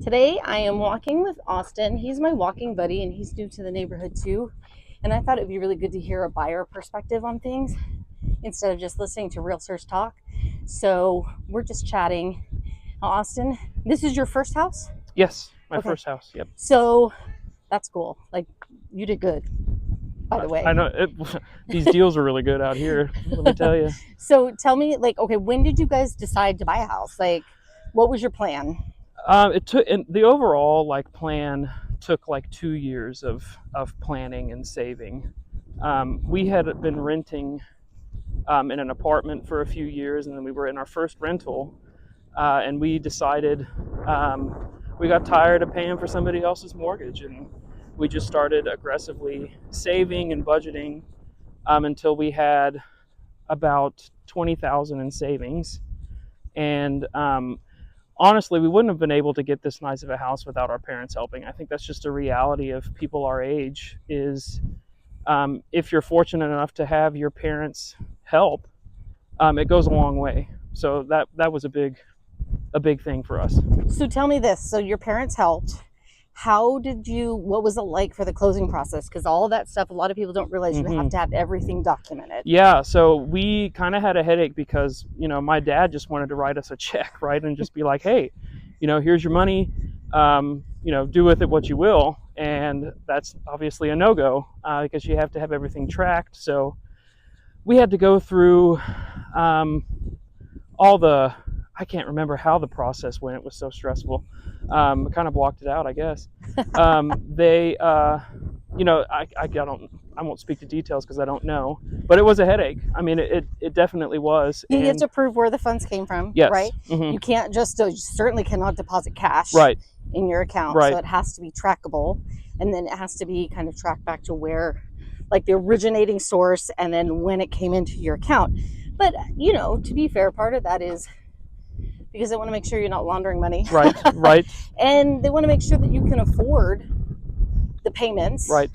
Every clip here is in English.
Today I am walking with Austin. He's my walking buddy and he's new to the neighborhood too. And I thought it would be really good to hear a buyer perspective on things instead of just listening to realtors talk. So we're just chatting. Austin, this is your first house? Yes, my Okay. first house. Yep. So that's cool. Like, you did good, by the way. I know these deals are really good out here. Let me tell you. So tell me, like, okay, when did you guys decide to buy a house? Like, what was your plan? It took, and the overall plan took like 2 years of planning and saving. We had been renting in an apartment for a few years, and then we were in our first rental, and we decided we got tired of paying for somebody else's mortgage, and we just started aggressively saving and budgeting until we had about 20,000 in savings. And honestly, we wouldn't have been able to get this nice of a house without our parents helping. I think that's just a reality of people our age is if you're fortunate enough to have your parents help, it goes a long way. So that was a big thing for us. So tell me this. So your parents helped. What was it like for the closing process? Because all that stuff, a lot of people don't realize you have to have everything documented. Yeah, so we kind of had a headache because, my dad just wanted to write us a check, right? And just be like, hey, here's your money, do with it what you will. And that's obviously a no-go because you have to have everything tracked. So we had to go through I can't remember how the process went. It was so stressful. I kind of blocked it out, I guess. I won't speak to details because I don't know, but it was a headache. I mean, it definitely was. You have to prove where the funds came from, yes. Right? Mm-hmm. You can't you certainly cannot deposit cash right. in your account. Right. So it has to be trackable, and then it has to be kind of tracked back to where, like the originating source, and then when it came into your account. But, to be fair, part of that is because they want to make sure you're not laundering money. Right, right. And they want to make sure that you can afford the payments. Right.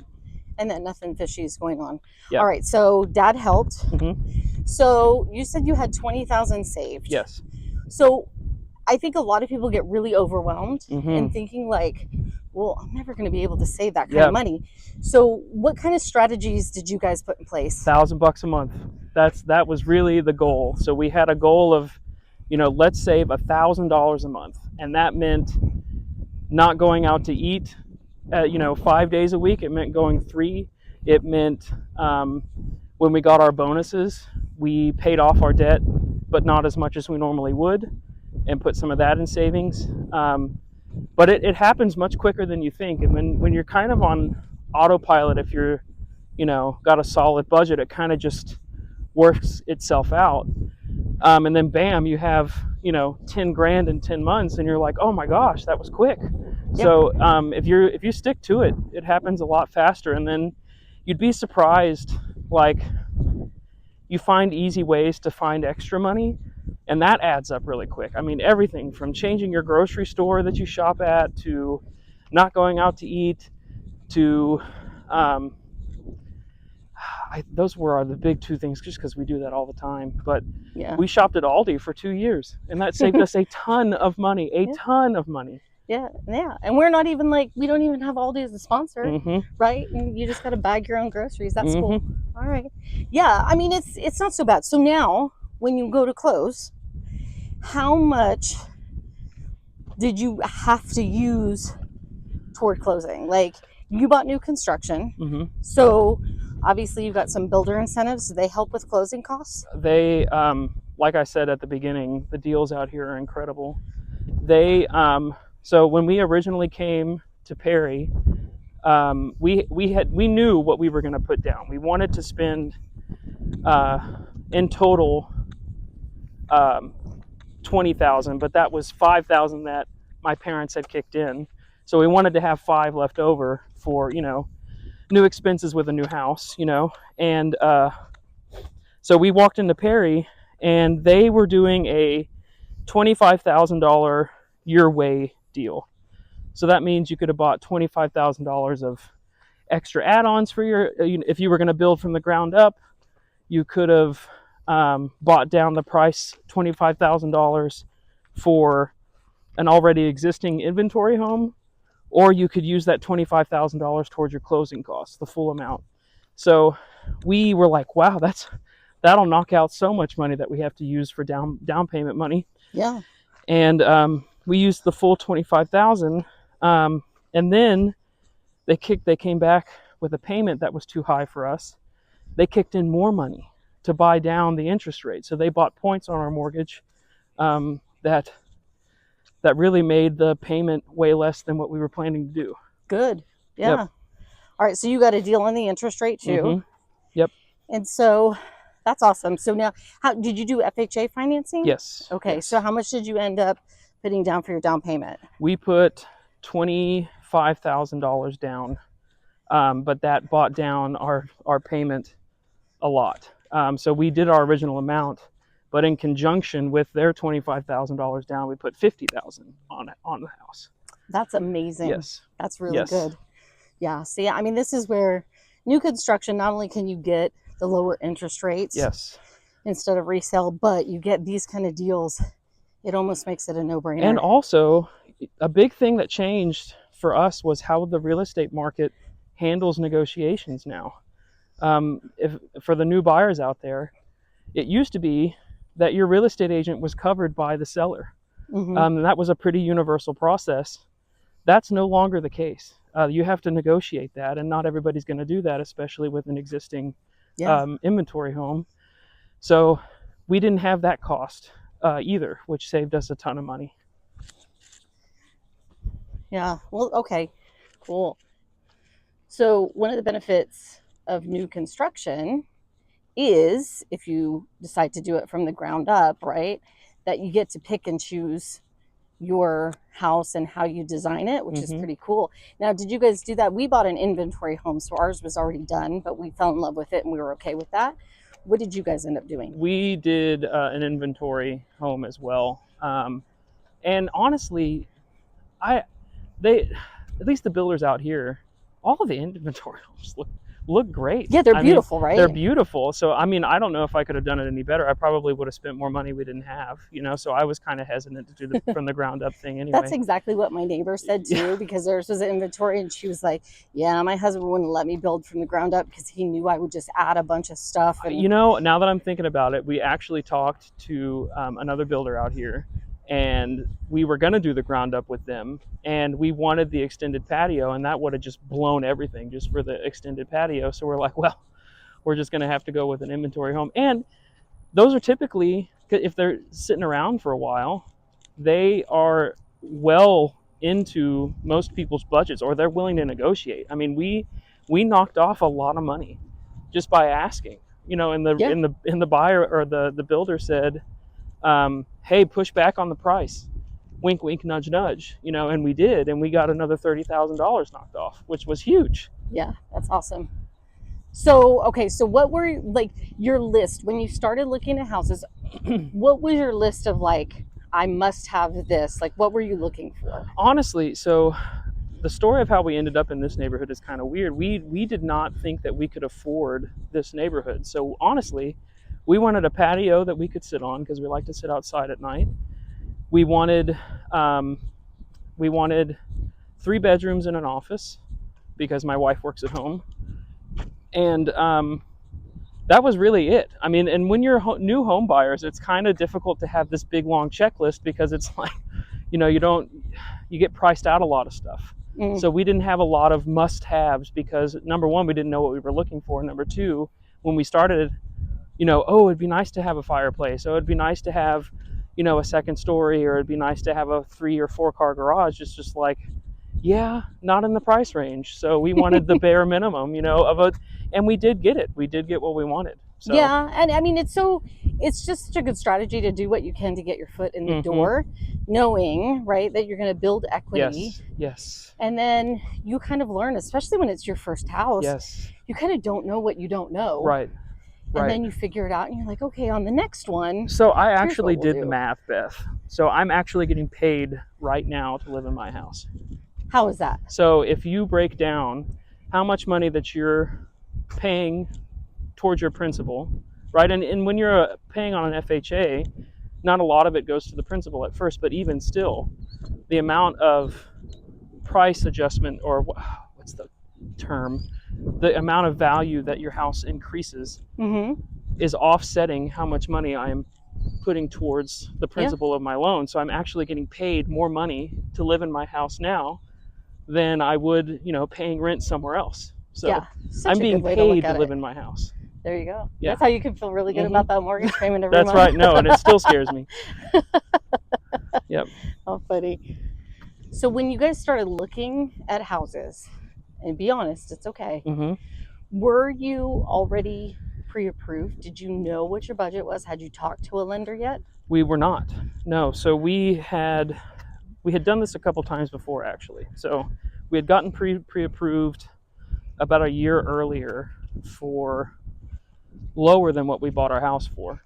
And that nothing fishy is going on. Yep. All right, so Dad helped. Mm-hmm. So you said you had 20,000 saved. Yes. So I think a lot of people get really overwhelmed Mm-hmm. thinking like, well, I'm never going to be able to save that kind of money. So what kind of strategies did you guys put in place? $1,000 a month. That was really the goal. So we had a goal of, let's save $1,000 a month. And that meant not going out to eat, 5 days a week. It meant going 3. It meant when we got our bonuses, we paid off our debt, but not as much as we normally would, and put some of that in savings. But it happens much quicker than you think. And when you're kind of on autopilot, if you're, got a solid budget, it kind of just works itself out. And then bam, you have, 10 grand in 10 months and you're like, oh my gosh, that was quick. Yep. So if you stick to it, it happens a lot faster. And then you'd be surprised, like you find easy ways to find extra money, and that adds up really quick. I mean, everything from changing your grocery store that you shop at, to not going out to eat, to those were the big 2 things, just because we do that all the time. But yeah, we shopped at Aldi for 2 years, and that saved us a ton of money, ton of money. Yeah. And we're not even we don't even have Aldi as a sponsor, right? And you just got to bag your own groceries. That's cool. All right. Yeah. I mean, it's not so bad. So now when you go to close, how much did you have to use toward closing? Like, you bought new construction. So obviously you've got some builder incentives. Do they help with closing costs? They, like I said at the beginning, the deals out here are incredible. They, so when we originally came to Perry, we knew what we were going to put down. We wanted to spend in total $20,000, but that was $5,000 that my parents had kicked in. So we wanted to have $5,000 left over for, new expenses with a new house, and so we walked into Perry, and they were doing a $25,000 your way deal. So that means you could have bought $25,000 of extra add-ons for if you were going to build from the ground up. You could have bought down the price $25,000 for an already existing inventory home, or you could use that $25,000 towards your closing costs, the full amount. So we were like, wow, that'll knock out so much money that we have to use for down payment money. Yeah. And we used the full 25,000, and then they came back with a payment that was too high for us. They kicked in more money to buy down the interest rate. So they bought points on our mortgage that really made the payment way less than what we were planning to do. Good. Yeah. Yep. All right. So you got a deal on the interest rate too. Mm-hmm. Yep. And so that's awesome. So now, how did you do FHA financing? Yes. Okay. Yes. So how much did you end up putting down for your down payment? We put $25,000 down, but that bought down our payment a lot. So we did our original amount, but in conjunction with their $25,000 down, we put $50,000 on the house. That's amazing. Yes. That's really good. Yeah. See, I mean, this is where new construction, not only can you get the lower interest rates, yes, instead of resale, but you get these kind of deals. It almost makes it a no-brainer. And also, a big thing that changed for us was how the real estate market handles negotiations now. If for the new buyers out there, it used to be that your real estate agent was covered by the seller. Mm-hmm. And that was a pretty universal process. That's no longer the case. You have to negotiate that, and not everybody's going to do that, especially with an existing inventory home. So we didn't have that cost either, which saved us a ton of money. Yeah. Well, okay, cool. So one of the benefits of new construction is, if you decide to do it from the ground up, right, that you get to pick and choose your house and how you design it, which is pretty cool. Now, did you guys do that? We bought an inventory home, so ours was already done, but we fell in love with it and we were okay with that. What did you guys end up doing? We did an inventory home as well. And honestly, at least the builders out here, all of the inventory homes look great. Yeah, they're beautiful, right? They're beautiful. So, I mean, I don't know if I could have done it any better. I probably would have spent more money we didn't have, so I was kind of hesitant to do the from the ground up thing anyway. That's exactly what my neighbor said too, because theirs was an inventory, and she was like, yeah, my husband wouldn't let me build from the ground up because he knew I would just add a bunch of stuff. And now that I'm thinking about it, we actually talked to another builder out here, and we were going to do the ground up with them, and we wanted the extended patio, and that would have just blown everything just for the extended patio. So we're like, well, we're just going to have to go with an inventory home. And those are typically, if they're sitting around for a while, they are well into most people's budgets, or they're willing to negotiate. I mean, we knocked off a lot of money just by asking, and the buyer or the builder said, hey, push back on the price, wink wink, nudge nudge, and we did, and we got another $30,000 knocked off, which was huge. Yeah, that's awesome. So okay, so what were like your list when you started looking at houses? What was your list of like, I must have this? Like, what were you looking for? Honestly, so the story of how we ended up in this neighborhood is kind of weird. We did not think that we could afford this neighborhood. So honestly, we wanted a patio that we could sit on because we like to sit outside at night. We wanted 3 bedrooms and an office because my wife works at home. And that was really it. I mean, and when you're new home buyers, it's kind of difficult to have this big long checklist because it's like, you get priced out a lot of stuff. So we didn't have a lot of must-haves because, number one, we didn't know what we were looking for. Number two, when we started, it'd be nice to have a fireplace. Oh, it'd be nice to have, a second story, or it'd be nice to have a 3 or 4 car garage. It's just like, yeah, not in the price range. So we wanted the bare minimum, and we did get it. We did get what we wanted. So. Yeah, and I mean, it's just such a good strategy to do what you can to get your foot in the door, knowing, right, that you're going to build equity. Yes. And then you kind of learn, especially when it's your first house. Yes. You kind of don't know what you don't know. Right. And then you figure it out, and you're like, okay, on the next one. So I actually did the math, Beth. So I'm actually getting paid right now to live in my house. How is that? So if you break down how much money that you're paying towards your principal, right? And when you're paying on an FHA, not a lot of it goes to the principal at first, but even still, the amount of price adjustment, or what's the term, the amount of value that your house increases is offsetting how much money I am putting towards the principal of my loan. So I'm actually getting paid more money to live in my house now than I would, paying rent somewhere else. So I'm being paid to live in my house. There you go. Yeah. That's how you can feel really good about that mortgage payment every That's month. right. No, and it still scares me. Yep. Oh, funny. So when you guys started looking at houses, and be honest, it's okay. Were you already pre-approved? Did you know what your budget was? Had you talked to a lender yet? We were not. No. So we had done this a couple times before, actually. So we had gotten pre-approved about a year earlier for lower than what we bought our house for.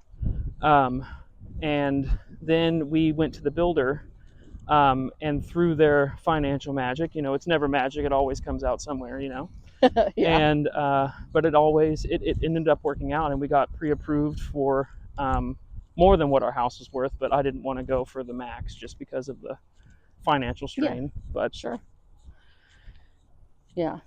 And then we went to the builder, and through their financial magic, it's never magic, it always comes out somewhere, And but it ended up working out, and we got pre-approved for more than what our house was worth, but I didn't want to go for the max just because of the financial strain. But sure. Yeah.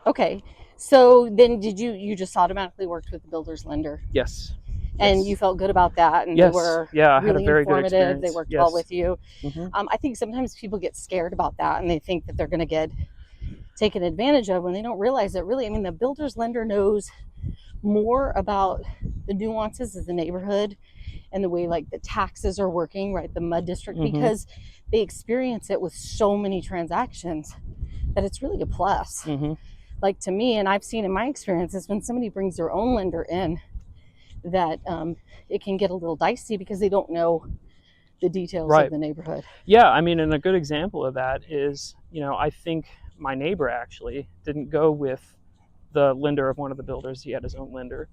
Okay. So then you just automatically worked with the builder's lender? Yes. And you felt good about that, and yes. they were I really had a very informative. Good experience. They worked well with you. Mm-hmm. I think sometimes people get scared about that, and they think that they're going to get taken advantage of when they don't realize that really, the builder's lender knows more about the nuances of the neighborhood and the way like the taxes are working, right? The mud district, because they experience it with so many transactions that it's really a plus. Like to me, and I've seen in my experiences, when somebody brings their own lender in, that it can get a little dicey because they don't know the details of the neighborhood. Yeah, and a good example of that is, I think my neighbor actually didn't go with the lender of one of the builders. He had his own lender.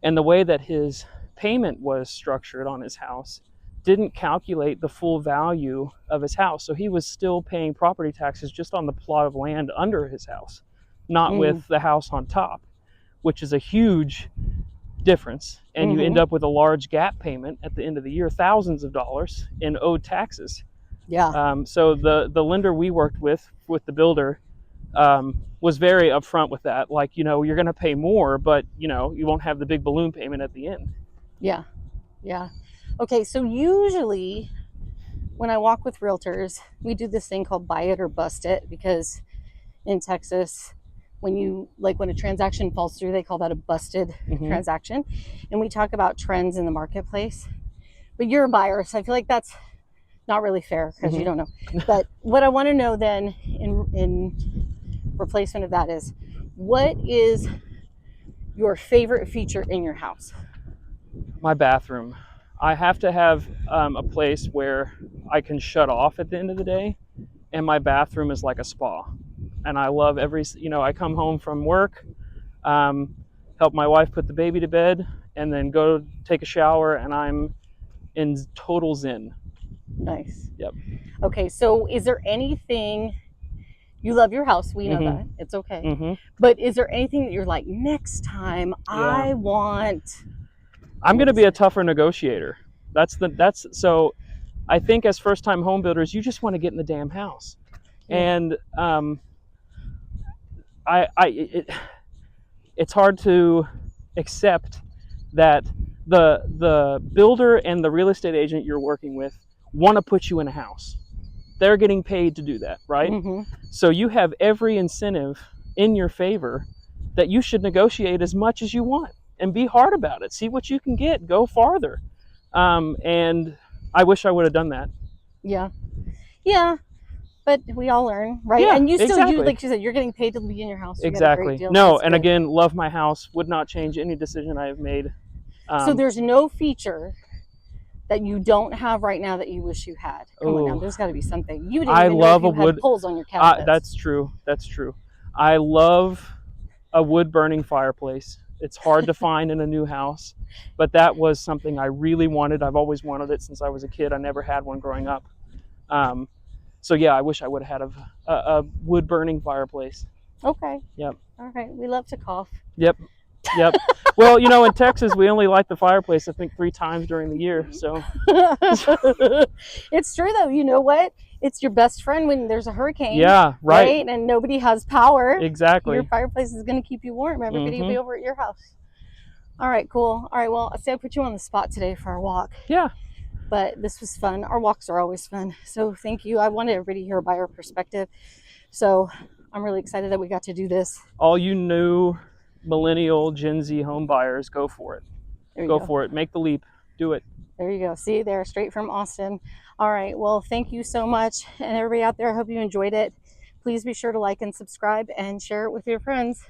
And the way that his payment was structured on his house didn't calculate the full value of his house. So he was still paying property taxes just on the plot of land under his house, not with the house on top, which is a huge difference. And you end up with a large gap payment at the end of the year, thousands of dollars in owed taxes. Yeah. So the lender we worked with the builder, was very upfront with that. Like, you're going to pay more, but you won't have the big balloon payment at the end. Yeah. Yeah. Okay. So usually when I walk with realtors, we do this thing called buy it or bust it, because in Texas, when a transaction falls through, they call that a busted transaction. And we talk about trends in the marketplace, but you're a buyer. So I feel like that's not really fair because you don't know. But what I want to know then in replacement of that is, what is your favorite feature in your house? My bathroom. I have to have a place where I can shut off at the end of the day, and my bathroom is like a spa. And I love I come home from work, help my wife put the baby to bed, and then go take a shower, and I'm in total zen. Nice. Yep. Okay, so is there anything, you love your house, we know that, it's okay. But is there anything that you're like, next time I'm going to be a tougher negotiator. So I think as first time home builders, you just want to get in the damn house. And it's hard to accept that the builder and the real estate agent you're working with want to put you in a house. They're getting paid to do that, right? So you have every incentive in your favor that you should negotiate as much as you want and be hard about it. See what you can get, go farther. And I wish I would have done that. Yeah, but we all learn, right? Yeah, and you still, exactly. Like you said, you're getting paid to be in your house. You exactly. Get a great deal. No, That's and good. Again, love my house. Would not change any decision I have made. So there's no feature that you don't have right now that you wish you had. Come on now, there's got to be something. You didn't even know if you had poles on your cabinets. That's true. I love a wood burning fireplace. It's hard to find in a new house, but that was something I really wanted. I've always wanted it since I was a kid. I never had one growing up. So yeah, I wish I would have had a wood burning fireplace. Okay. Yep. All right. We love to cough. Yep. Well, in Texas, we only light the fireplace, I think, 3 times during the year. So it's true, though. You know what? It's your best friend when there's a hurricane. Yeah, right. And nobody has power. Exactly. Your fireplace is going to keep you warm. Everybody will be over at your house. All right, cool. All right, well, I say I put you on the spot today for our walk. Yeah. But this was fun. Our walks are always fun. So thank you. I wanted everybody to hear a buyer perspective. So I'm really excited that we got to do this. All you new millennial Gen Z home buyers, go for it. Go for it. Make the leap. Do it. There you go. See, they're straight from Austin. All right. Well, thank you so much. And everybody out there, I hope you enjoyed it. Please be sure to like and subscribe and share it with your friends.